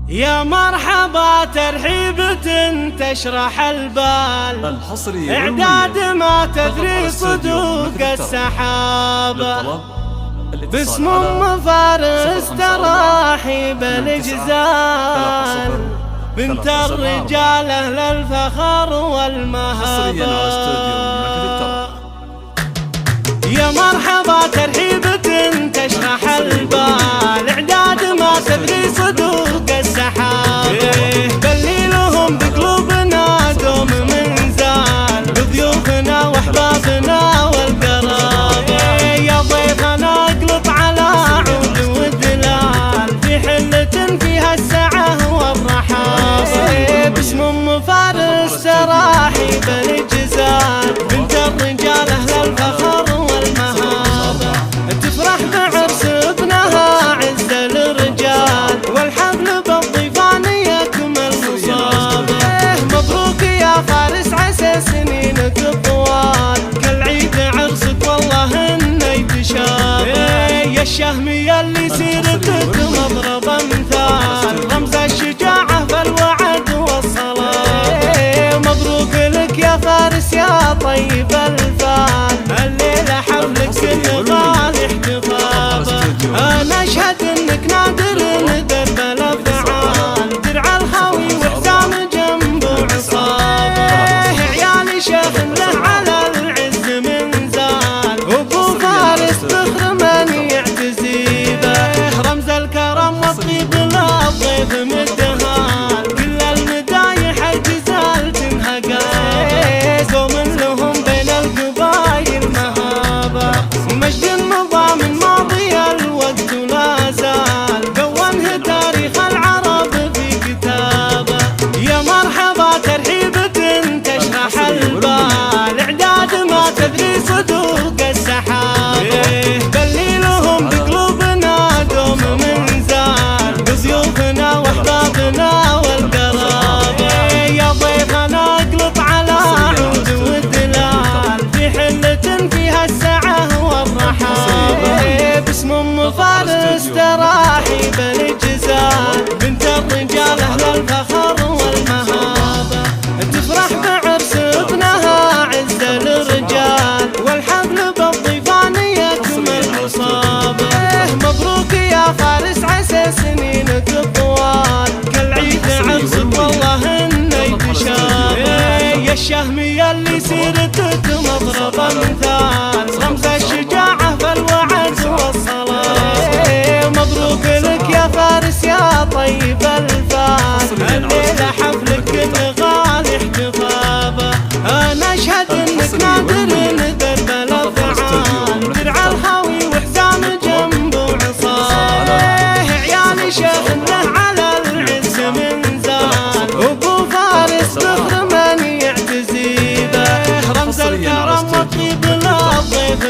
يا مرحبا ترحيبة تشرح البال، إعداد ما تدري صدوق السحاب، باسم فارس تراحيب الإجزال، بنت الرجال أهل الفخر والمهابة. يا مرحبا ترحيبة تشرح البال، إعداد ما تدري صدوق السحاب، بليلهم بقلوبنا دوم منزال، بضيوفنا واحبابنا والقرابة. يا ضيفنا اقلط على عود ودلال، في حلة فيها السعة والرحاب، باسم ام فارس تراحيب الإجزال، بنت الرجال أهل الفخر والمهابة، تفرح بعرس ابنها عز الرجال، والحفل بالضيفان يكمل مصابه. مبروك يا فارس عسى سنينك الطوال، كالعيد عرسك والله انه يتشابه. يا الشهمية اللي سيرتك مضرب امثال، رمز الشجاعة فالوعد والصلاة. مبروك لك يا فارس يا طيب الفال، الليلة حفلك كل غالي احتفاظه. انا اشهد انك نادر درب الافعال، درع الخوي وحزام جنب وعصابه. عيال شيخ له على العز منزال، وابو فارس فخر من يعتزي به، رمز الكرم والطيب للضيف مدهال، كل المدايح الجزال تنهقى، زوم لهم بين القبايل مهابه. مجد النظام الماضي الوقت لا زال، كونه تاريخ العرب في كتابه. يا مرحبا ترحيبة تشرح البال، إعداد ما تدري صدوق السحاب، بليلهم بقلوبنا دوم منزال، بضيوفنا واحبابنا والقرابة. يا ضيفنا اقلط على عود ودلال، في حلة فيها السعة والرحاب، باسم ام فارس تراحيب الإجزال، بنت الرجال أهل الفخر والمهابة، تفرح بعرس ابنها عز الرجال، والحفل بالضيفان يكمل مصابه. مبروك يا فارس عسى سنينك الطوال، كالعيد عرسك والله انه يتشابه. يا الشهمية اللي سيرتك مضرب امثال، رمز الشجاعة فالوعد والصلاة. مبروك لك يا فارس يا طيب الفال، الليلة حفلك كل غالي احتفاظه. انا اشهد انك نادر درب الافعال، درع الخوي وحزام جنب وعصابه. عيال شيخ له على العز منزال، وابو فارس فخر من يعتزي به، رمز الكرم والطيب للضيف